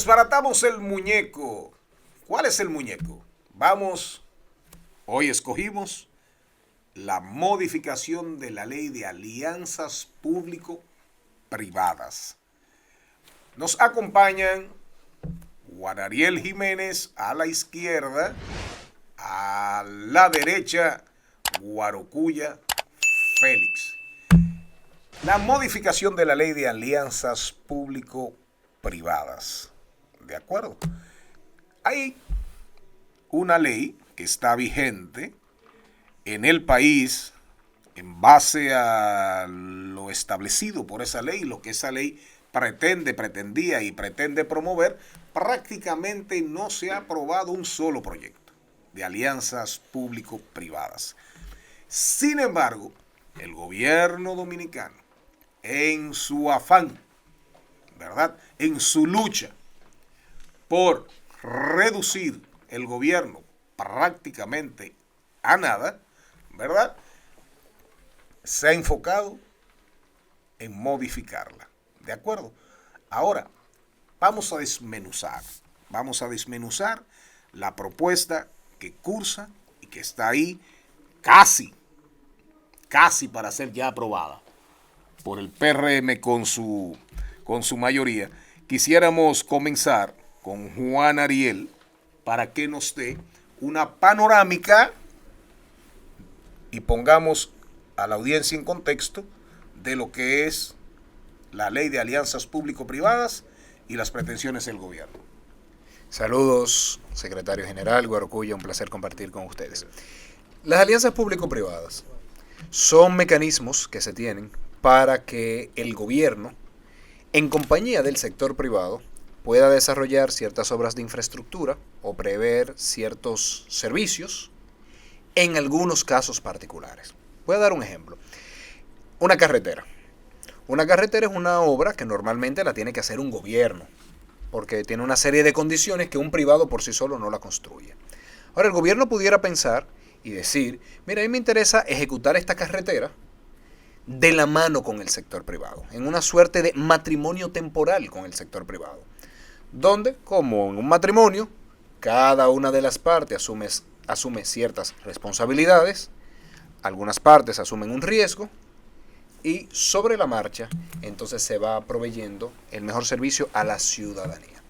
Desbaratamos el muñeco. ¿Cuál es el muñeco? Hoy escogimos la modificación de la ley de alianzas público-privadas. Nos acompañan Juan Ariel Jiménez a la izquierda, a la derecha Guarocuya Félix. La modificación de la ley de alianzas público-privadas. ¿De acuerdo? Hay una ley que está vigente en el país en base a lo establecido por esa ley, lo que esa ley pretendía y pretende promover. Prácticamente no se ha aprobado un solo proyecto de alianzas público-privadas. Sin embargo, el gobierno dominicano, en su afán, ¿verdad?, en su lucha por reducir el gobierno prácticamente a nada, ¿verdad?, se ha enfocado en modificarla. ¿De acuerdo? Ahora, vamos a desmenuzar la propuesta que cursa y que está ahí casi para ser ya aprobada por el PRM con su mayoría. Quisiéramos comenzar con Juan Ariel para que nos dé una panorámica y pongamos a la audiencia en contexto de lo que es la ley de alianzas público-privadas y las pretensiones del gobierno. Saludos, secretario general Guarocuya, un placer compartir con ustedes. Las alianzas público-privadas son mecanismos que se tienen para que el gobierno, en compañía del sector privado, pueda desarrollar ciertas obras de infraestructura o prever ciertos servicios en algunos casos particulares. Voy a dar un ejemplo. Una carretera. Una carretera es una obra que normalmente la tiene que hacer un gobierno, porque tiene una serie de condiciones que un privado por sí solo no la construye. Ahora, el gobierno pudiera pensar y decir, mira, a mí me interesa ejecutar esta carretera de la mano con el sector privado, en una suerte de matrimonio temporal con el sector privado, donde, como en un matrimonio, cada una de las partes asume ciertas responsabilidades, algunas partes asumen un riesgo, y sobre la marcha, entonces se va proveyendo el mejor servicio a la ciudadanía.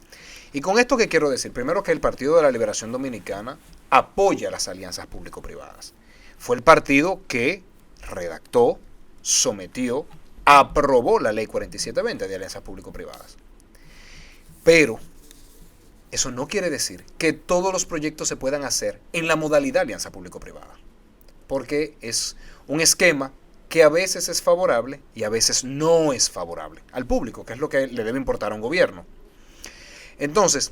¿Y con esto qué quiero decir? Primero, que el Partido de la Liberación Dominicana apoya las alianzas público-privadas. Fue el partido que redactó, sometió, aprobó la ley 4720 de alianzas público-privadas. Pero eso no quiere decir que todos los proyectos se puedan hacer en la modalidad alianza público-privada, porque es un esquema que a veces es favorable y a veces no es favorable al público, que es lo que le debe importar a un gobierno. Entonces,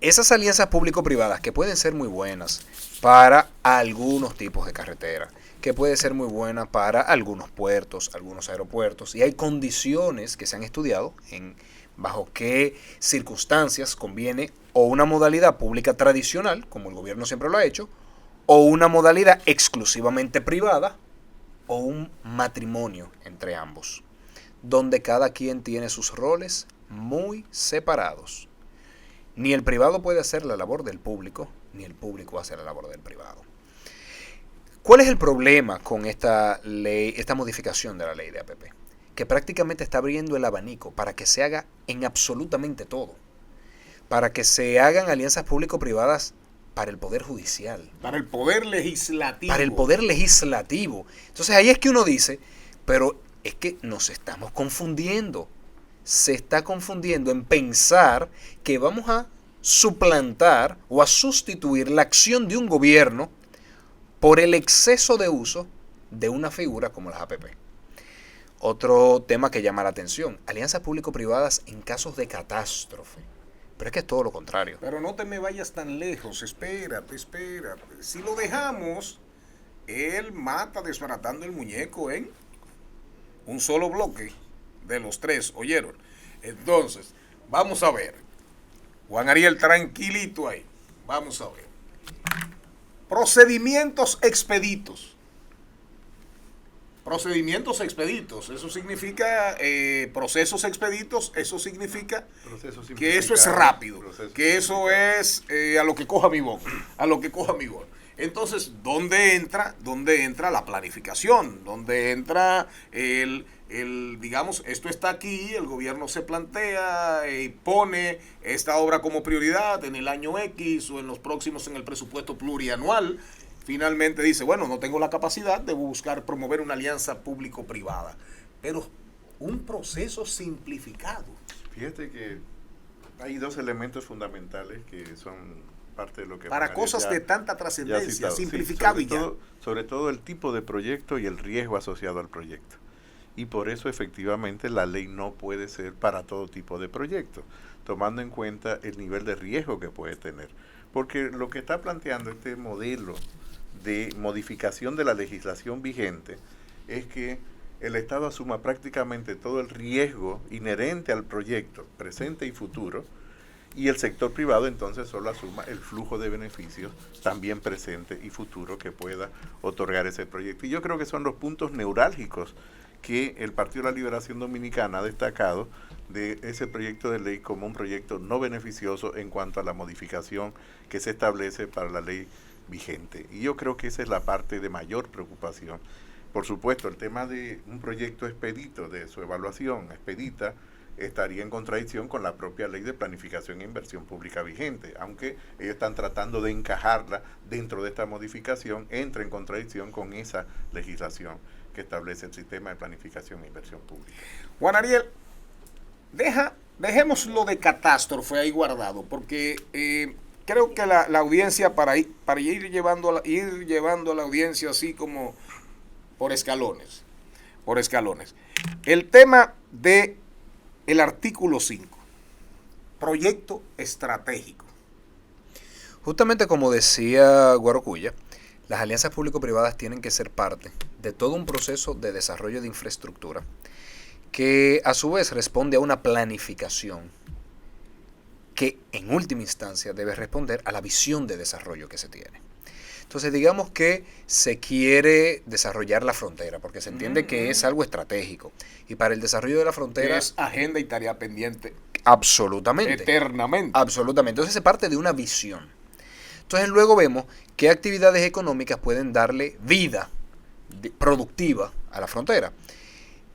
esas alianzas público-privadas que pueden ser muy buenas para algunos tipos de carretera, que puede ser muy buena para algunos puertos, algunos aeropuertos, y hay condiciones que se han estudiado en bajo qué circunstancias conviene o una modalidad pública tradicional, como el gobierno siempre lo ha hecho, o una modalidad exclusivamente privada, o un matrimonio entre ambos, donde cada quien tiene sus roles muy separados. Ni el privado puede hacer la labor del público, ni el público hace la labor del privado. ¿Cuál es el problema con esta ley, esta modificación de la ley de APP? Que prácticamente está abriendo el abanico para que se haga en absolutamente todo. Para que se hagan alianzas público-privadas para el Poder Judicial. Para el Poder Legislativo. Para el Poder Legislativo. Entonces ahí es que uno dice, pero es que nos estamos confundiendo. Se está confundiendo en pensar que vamos a suplantar o a sustituir la acción de un gobierno por el exceso de uso de una figura como las APP. Otro tema que llama la atención, alianzas público-privadas en casos de catástrofe. Pero es que es todo lo contrario. Pero no te me vayas tan lejos, espérate. Si lo dejamos, él mata desbaratando el muñeco en un solo bloque de los tres, ¿oyeron? Entonces, vamos a ver. Juan Ariel, tranquilito ahí. Vamos a ver. Procedimientos expeditos. Procedimientos expeditos, eso significa procesos expeditos, eso significa que eso es rápido, que eso es a lo que coja mi boca, a lo que coja mi boca. Entonces, ¿dónde entra la planificación? ¿Dónde entra digamos, esto está aquí, el gobierno se plantea y pone esta obra como prioridad en el año X o en los próximos en el presupuesto plurianual? Finalmente dice, bueno, no tengo la capacidad de buscar promover una alianza público-privada, pero un proceso simplificado. Fíjate que hay dos elementos fundamentales que son parte de lo que... Para cosas de tanta trascendencia, simplificado y ya. Sobre todo el tipo de proyecto y el riesgo asociado al proyecto. Y por eso efectivamente la ley no puede ser para todo tipo de proyecto, tomando en cuenta el nivel de riesgo que puede tener. Porque lo que está planteando este modelo de modificación de la legislación vigente es que el Estado asuma prácticamente todo el riesgo inherente al proyecto, presente y futuro, y el sector privado entonces solo asuma el flujo de beneficios, también presente y futuro, que pueda otorgar ese proyecto. Y yo creo que son los puntos neurálgicos que el Partido de la Liberación Dominicana ha destacado de ese proyecto de ley como un proyecto no beneficioso en cuanto a la modificación que se establece para la ley vigente. Y yo creo que esa es la parte de mayor preocupación. Por supuesto, el tema de un proyecto expedito, de su evaluación expedita, estaría en contradicción con la propia ley de planificación e inversión pública vigente, aunque ellos están tratando de encajarla dentro de esta modificación, entra en contradicción con esa legislación que establece el sistema de planificación e inversión pública. Juan Ariel, dejemos lo de catástrofe ahí guardado, porque creo que la audiencia, para ir llevando a la audiencia así como por escalones. El tema de el artículo 5, proyecto estratégico. Justamente como decía Guarocuya, las alianzas público-privadas tienen que ser parte de todo un proceso de desarrollo de infraestructura que a su vez responde a una planificación que en última instancia debe responder a la visión de desarrollo que se tiene. Entonces digamos que se quiere desarrollar la frontera, porque se entiende que es algo estratégico. Y para el desarrollo de la frontera... Es agenda y tarea pendiente. Absolutamente. Eternamente. Absolutamente. Entonces se parte de una visión. Entonces luego vemos qué actividades económicas pueden darle vida productiva a la frontera.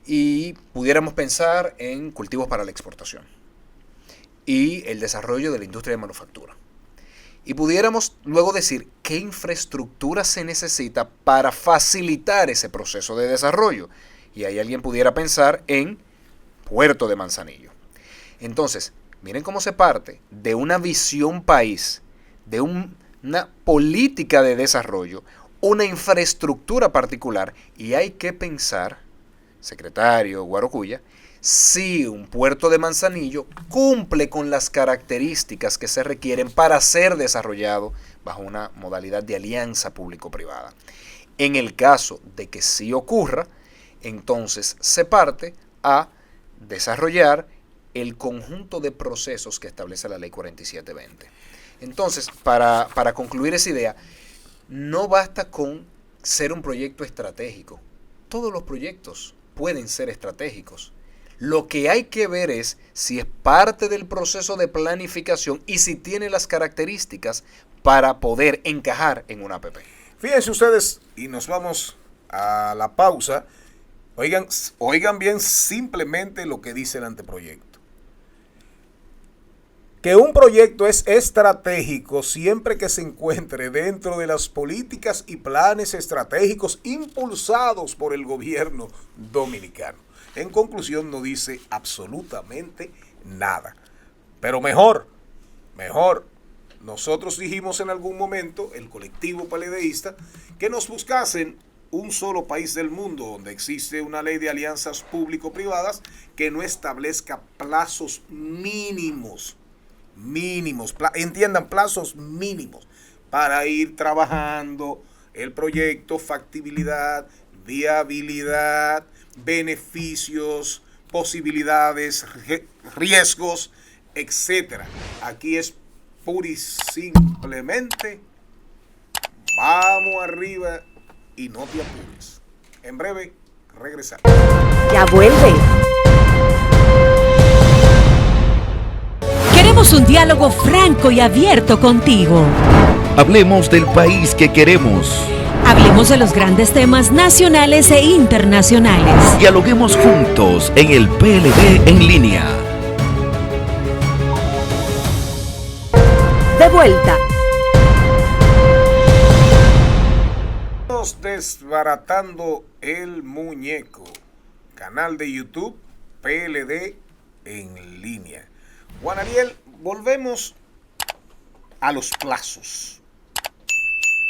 Y pudiéramos pensar en cultivos para la exportación y el desarrollo de la industria de manufactura. Y pudiéramos luego decir qué infraestructura se necesita para facilitar ese proceso de desarrollo. Y ahí alguien pudiera pensar en Puerto de Manzanillo. Entonces, miren cómo se parte de una visión país, de una política de desarrollo, una infraestructura particular. Y hay que pensar, secretario Guarocuya, si un Puerto de Manzanillo cumple con las características que se requieren para ser desarrollado bajo una modalidad de alianza público-privada. En el caso de que sí ocurra, entonces se parte a desarrollar el conjunto de procesos que establece la Ley 4720. Entonces, para concluir esa idea, no basta con ser un proyecto estratégico. Todos los proyectos pueden ser estratégicos. Lo que hay que ver es si es parte del proceso de planificación y si tiene las características para poder encajar en una APP. Fíjense ustedes, y nos vamos a la pausa. Oigan bien simplemente lo que dice el anteproyecto. Que un proyecto es estratégico siempre que se encuentre dentro de las políticas y planes estratégicos impulsados por el gobierno dominicano. En conclusión, no dice absolutamente nada. Pero mejor, nosotros dijimos en algún momento, el colectivo paledeísta, que nos buscasen un solo país del mundo donde existe una ley de alianzas público-privadas que no establezca plazos mínimos, entiendan, plazos mínimos para ir trabajando el proyecto, factibilidad, viabilidad, beneficios, posibilidades, riesgos, etcétera. Aquí es pura y simplemente vamos arriba y no te apures. En breve Regresamos. Ya vuelve. Queremos un diálogo franco y abierto contigo. Hablemos del país que queremos. Hablemos de los grandes temas nacionales e internacionales. Dialoguemos juntos en el PLD en línea. De vuelta. Estamos desbaratando el muñeco. Canal de YouTube PLD en línea. Juan Ariel, volvemos a los plazos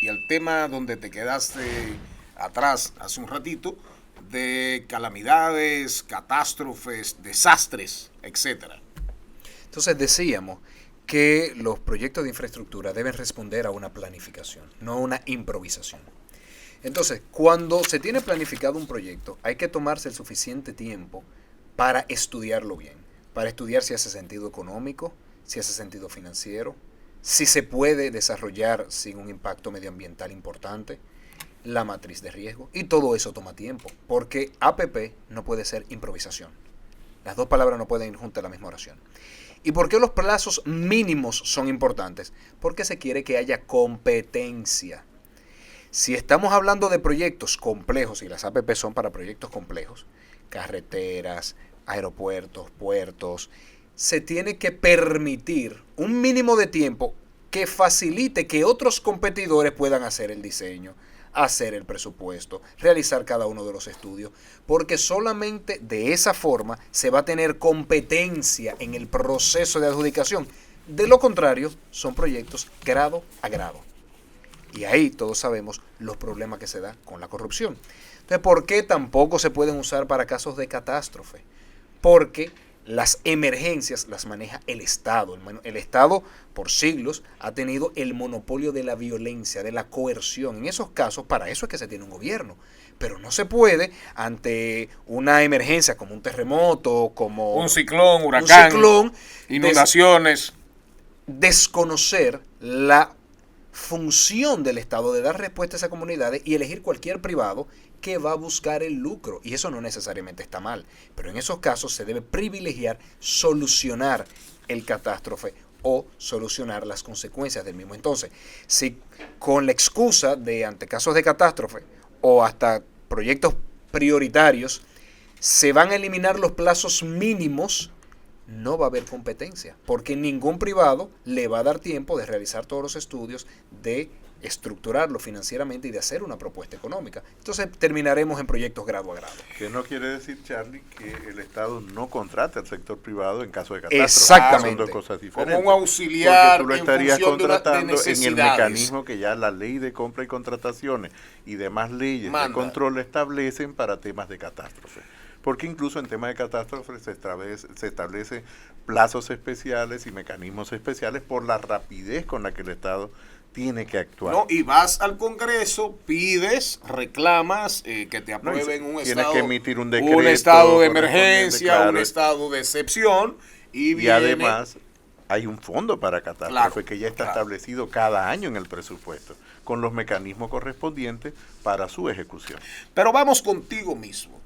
y al tema donde te quedaste atrás hace un ratito de calamidades, catástrofes, desastres, etcétera. Entonces decíamos que los proyectos de infraestructura deben responder a una planificación, no a una improvisación. Entonces, cuando se tiene planificado un proyecto, hay que tomarse el suficiente tiempo para estudiarlo bien, para estudiar si hace sentido económico, si hace sentido financiero, si se puede desarrollar sin un impacto medioambiental importante, la matriz de riesgo, y todo eso toma tiempo, porque APP no puede ser improvisación. Las dos palabras no pueden ir juntas en la misma oración. ¿Y por qué los plazos mínimos son importantes? Porque se quiere que haya competencia. Si estamos hablando de proyectos complejos, y las APP son para proyectos complejos, carreteras, aeropuertos, puertos, se tiene que permitir un mínimo de tiempo que facilite que otros competidores puedan hacer el diseño, hacer el presupuesto, realizar cada uno de los estudios, porque solamente de esa forma se va a tener competencia en el proceso de adjudicación. De lo contrario, son proyectos grado a grado. Y ahí todos sabemos los problemas que se da con la corrupción. Entonces, ¿por qué tampoco se pueden usar para casos de catástrofe? Porque las emergencias las maneja el Estado. El Estado, por siglos, ha tenido el monopolio de la violencia, de la coerción. En esos casos, para eso es que se tiene un gobierno. Pero no se puede, ante una emergencia como un terremoto, como un ciclón, huracán, inundaciones, desconocer la función del Estado de dar respuesta a esas comunidades y elegir cualquier privado que va a buscar el lucro. Y eso no necesariamente está mal, pero en esos casos se debe privilegiar solucionar el catástrofe o solucionar las consecuencias del mismo. Entonces, si con la excusa de ante casos de catástrofe o hasta proyectos prioritarios se van a eliminar los plazos mínimos, no va a haber competencia, porque ningún privado le va a dar tiempo de realizar todos los estudios, de estructurarlo financieramente y de hacer una propuesta económica. Entonces terminaremos en proyectos grado a grado. Que no quiere decir, Charlie, que el Estado no contrate al sector privado en caso de catástrofe. Exactamente. Son dos cosas diferentes. Como un auxiliar, porque tú lo estarías contratando de en el mecanismo que ya la ley de compra y contrataciones y demás leyes de control establecen para temas de catástrofe. Porque incluso en temas de catástrofe se establece plazos especiales y mecanismos especiales por la rapidez con la que el Estado tiene que actuar. No, y vas al Congreso, pides, reclamas que te aprueben un estado, que emitir un decreto, un estado de emergencia, claro, un estado de excepción, y además hay un fondo para catástrofe, claro, que ya está establecido cada año en el presupuesto, con los mecanismos correspondientes para su ejecución. Pero vamos contigo mismo.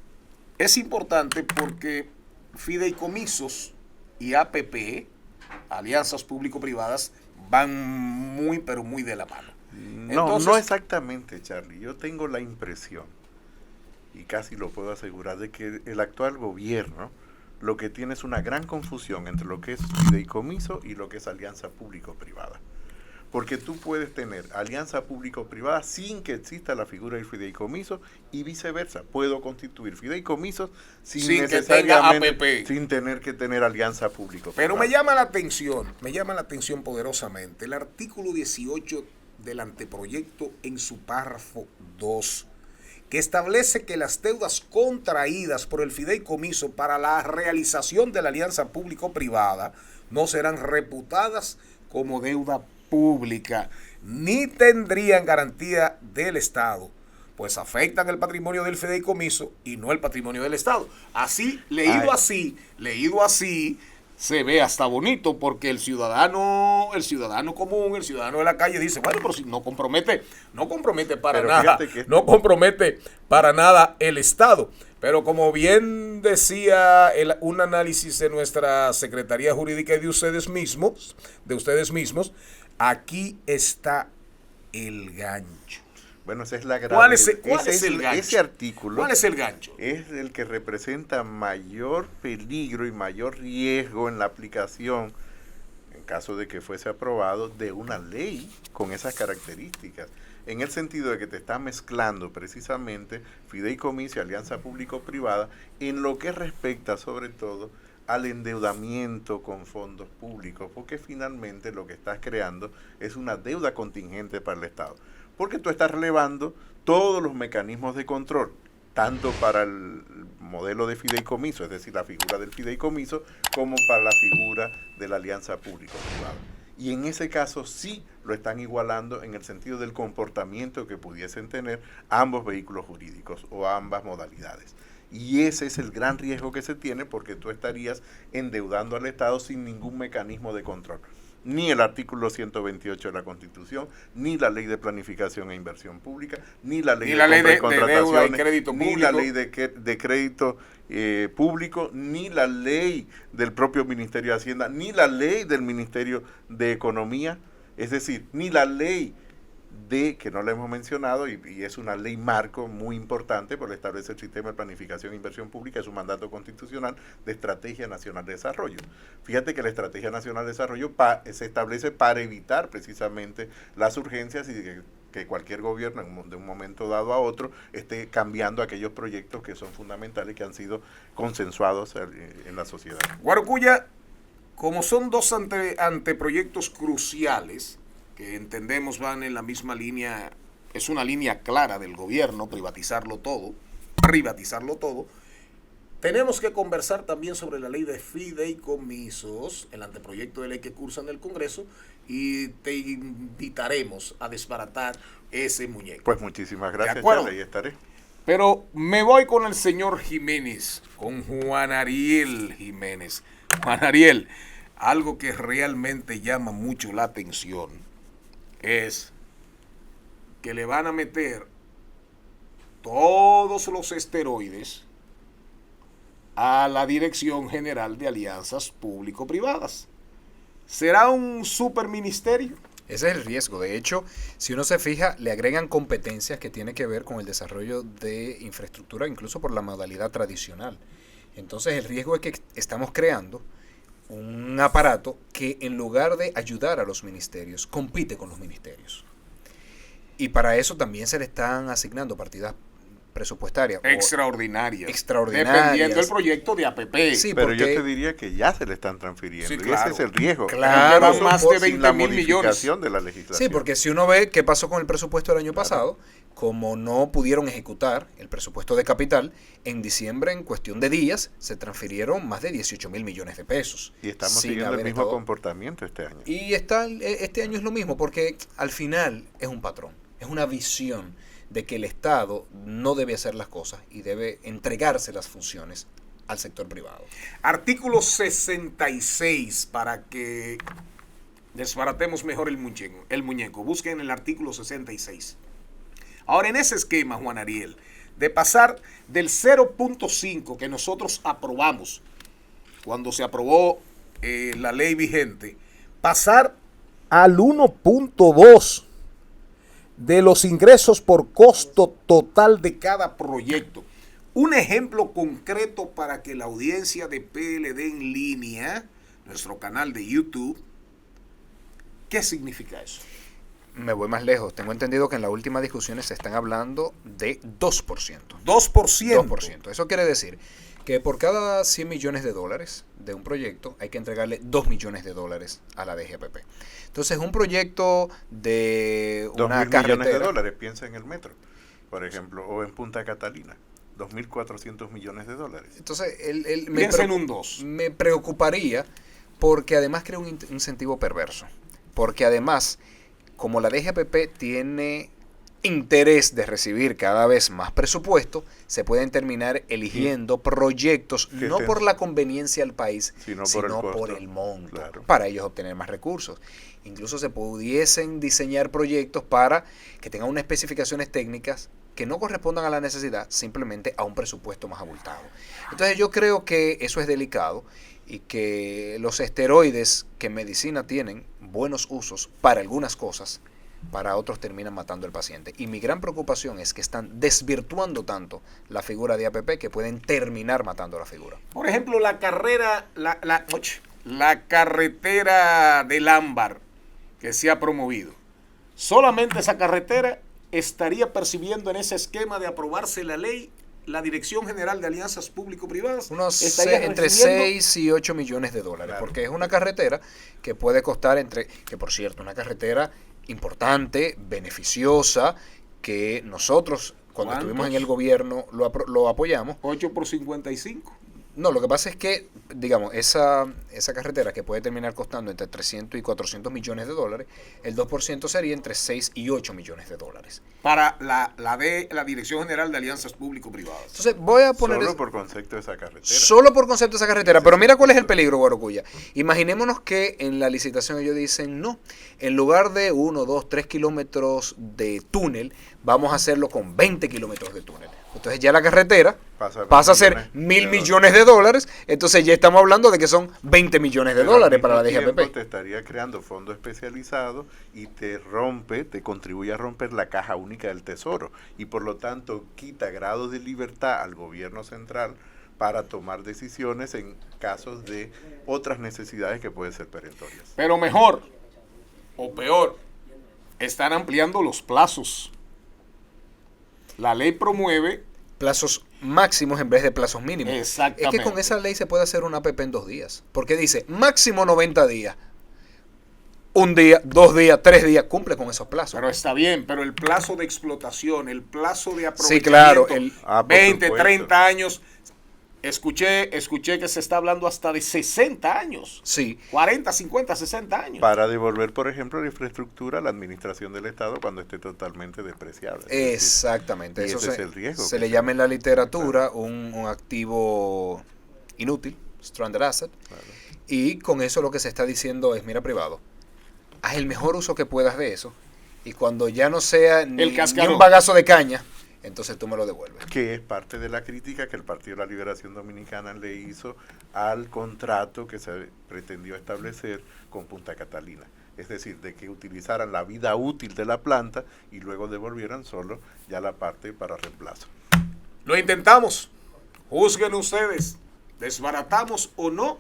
Es importante porque fideicomisos y APP, alianzas público-privadas, van muy, pero muy de la mano. No exactamente, Charlie. Yo tengo la impresión, y casi lo puedo asegurar, de que el actual gobierno lo que tiene es una gran confusión entre lo que es fideicomiso y lo que es alianza público-privada. Porque tú puedes tener alianza público-privada sin que exista la figura del fideicomiso y viceversa. Puedo constituir fideicomisos sin necesariamente, que tenga APP, sin tener que tener alianza público-privada. Pero me llama la atención poderosamente el artículo 18 del anteproyecto en su párrafo 2, que establece que las deudas contraídas por el fideicomiso para la realización de la alianza público-privada no serán reputadas como deuda pública, ni tendrían garantía del Estado, pues afectan el patrimonio del fideicomiso y no el patrimonio del Estado. Así, leído así, se ve hasta bonito porque el ciudadano común, el ciudadano de la calle dice, bueno, pero si no compromete para Pero nada, fíjate que no compromete para nada el Estado. Pero como bien decía un análisis de nuestra Secretaría Jurídica y de ustedes mismos, aquí está el gancho. Bueno, esa es la gran... ¿Cuál es el gancho? Ese artículo... ¿Cuál es el gancho? Es el que representa mayor peligro y mayor riesgo en la aplicación, en caso de que fuese aprobado, de una ley con esas características. En el sentido de que te está mezclando precisamente fideicomiso y alianza público-privada en lo que respecta sobre todo al endeudamiento con fondos públicos, porque finalmente lo que estás creando es una deuda contingente para el Estado, porque tú estás relevando todos los mecanismos de control, tanto para el modelo de fideicomiso, es decir, la figura del fideicomiso, como para la figura de la alianza público-privada. Y en ese caso sí lo están igualando en el sentido del comportamiento que pudiesen tener ambos vehículos jurídicos o ambas modalidades. Y ese es el gran riesgo que se tiene, porque tú estarías endeudando al Estado sin ningún mecanismo de control. Ni el artículo 128 de la Constitución, ni la ley de planificación e inversión pública, ni la ley de contrataciones, ni la ley de crédito público, ni la ley del propio Ministerio de Hacienda, ni la ley del Ministerio de Economía, es decir, ni la ley que no la hemos mencionado, y es una ley marco muy importante porque establece el sistema de planificación e inversión pública, es un mandato constitucional de Estrategia Nacional de Desarrollo. Fíjate que la Estrategia Nacional de Desarrollo se establece para evitar precisamente las urgencias y que cualquier gobierno de un momento dado a otro esté cambiando aquellos proyectos que son fundamentales, que han sido consensuados en la sociedad. Guarocuya, como son dos anteproyectos cruciales, que entendemos van en la misma línea, es una línea clara del gobierno, privatizarlo todo, tenemos que conversar también sobre la ley de fideicomisos, el anteproyecto de ley que cursa en el Congreso, y te invitaremos a desbaratar ese muñeco. Pues muchísimas gracias, Charlie, ahí estaré. Pero me voy con el señor Jiménez, con Juan Ariel Jiménez. Juan Ariel, algo que realmente llama mucho la atención es que le van a meter todos los esteroides a la Dirección General de Alianzas Público-Privadas. ¿Será un superministerio? Ese es el riesgo. De hecho, si uno se fija, le agregan competencias que tienen que ver con el desarrollo de infraestructura, incluso por la modalidad tradicional. Entonces, el riesgo es que estamos creando un aparato que, en lugar de ayudar a los ministerios, compite con los ministerios. Y para eso también se le están asignando partidas presupuestarias extraordinarias, dependiendo del proyecto de APP. Sí, pero porque yo te diría que ya se le están transfiriendo, sí, y claro, ese es el riesgo. Claro, llevan más de 20 mil millones de la legislación. Sí, porque si uno ve qué pasó con el presupuesto del año pasado, como no pudieron ejecutar el presupuesto de capital, en diciembre, en cuestión de días, se transfirieron más de 18 mil millones de pesos. Y estamos siguiendo el mismo comportamiento este año. Y este año es lo mismo, porque al final es un patrón, es una visión de que el Estado no debe hacer las cosas y debe entregarse las funciones al sector privado. Artículo 66, para que desbaratemos mejor el muñeco. Busquen el artículo 66. Ahora, en ese esquema, Juan Ariel, de pasar del 0.5 que nosotros aprobamos cuando se aprobó la ley vigente, pasar al 1.2 de los ingresos por costo total de cada proyecto. Un ejemplo concreto para que la audiencia de PLD en línea, nuestro canal de YouTube, ¿qué significa eso? Me voy más lejos. Tengo entendido que en las últimas discusiones se están hablando de 2%. 2%. Eso quiere decir que por cada 100 millones de dólares de un proyecto hay que entregarle 2 millones de dólares a la DGPP. Entonces, un proyecto de una carretera... 2.000 millones de dólares, piensa en el metro, por ejemplo, o en Punta Catalina. 2.400 millones de dólares. Entonces, piensa en un 2. Me preocuparía porque además crea un incentivo perverso. Porque además, como la DGPP tiene interés de recibir cada vez más presupuesto, se pueden terminar eligiendo proyectos no por la conveniencia al país, sino por el monto, claro, para ellos obtener más recursos. Incluso se pudiesen diseñar proyectos para que tengan unas especificaciones técnicas que no correspondan a la necesidad, simplemente a un presupuesto más abultado. Entonces yo creo que eso es delicado y que los esteroides que en medicina tienen buenos usos para algunas cosas, para otros terminan matando al paciente. Y mi gran preocupación es que están desvirtuando tanto la figura de APP que pueden terminar matando la figura. Por ejemplo, la carretera del Ámbar que se ha promovido. Solamente esa carretera estaría percibiendo en ese esquema de aprobarse la ley, la Dirección General de Alianzas Público-Privadas entre 6 y 8 millones de dólares, claro, porque es una carretera que puede costar que por cierto, una carretera importante, beneficiosa, que nosotros cuando estuvimos en el gobierno lo apoyamos. 8 por 55. No, lo que pasa es que, digamos, esa carretera que puede terminar costando entre 300 y 400 millones de dólares, el 2% sería entre 6 y 8 millones de dólares. Para la Dirección General de Alianzas Público-Privadas. Entonces, voy a poner... Solo por concepto de esa carretera. Solo por concepto de esa carretera. Pero mira cuál es el peligro, Guarocuya. Imaginémonos que en la licitación ellos dicen, no, en lugar de 1, 2, 3 kilómetros de túnel, vamos a hacerlo con 20 kilómetros de túnel. Entonces ya la carretera pasa a ser 1.000 millones de dólares, entonces ya estamos hablando de que son 20 millones de dólares para la DGAPP. Te estaría creando fondos especializados y te contribuye a romper la caja única del Tesoro y por lo tanto quita grados de libertad al gobierno central para tomar decisiones en casos de otras necesidades que pueden ser perentorias. Pero mejor o peor, están ampliando los plazos. La ley promueve plazos máximos en vez de plazos mínimos. Exactamente. Es que con esa ley se puede hacer una APP en 2 días. Porque dice máximo 90 días. 1 día, 2 días, 3 días, cumple con esos plazos. Pero está bien, pero el plazo de explotación, el plazo de aprovechamiento, sí, claro, 20, 30 años. Escuché que se está hablando hasta de 60 años. Sí. 40, 50, 60 años. Para devolver, por ejemplo, la infraestructura a la administración del Estado cuando esté totalmente despreciable. Exactamente. Eso es el riesgo. Se le llama en la literatura un activo inútil, stranded asset. Claro. Y con eso lo que se está diciendo es, mira, privado, haz el mejor uso que puedas de eso. Y cuando ya no sea ni un bagazo de caña, entonces tú me lo devuelves. Que es parte de la crítica que el Partido de la Liberación Dominicana le hizo al contrato que se pretendió establecer con Punta Catalina. Es decir, de que utilizaran la vida útil de la planta y luego devolvieran solo ya la parte para reemplazo. Lo intentamos. Juzguen ustedes. ¿Desbaratamos o no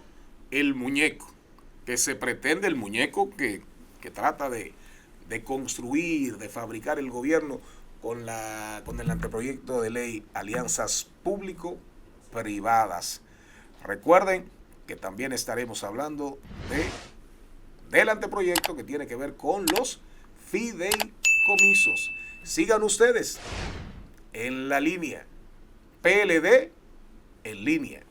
el muñeco? Que se pretende, el muñeco que trata de construir, de fabricar el gobierno con el anteproyecto de ley Alianzas Público-Privadas. Recuerden que también estaremos hablando del anteproyecto que tiene que ver con los fideicomisos. Sigan ustedes en la línea PLD en línea.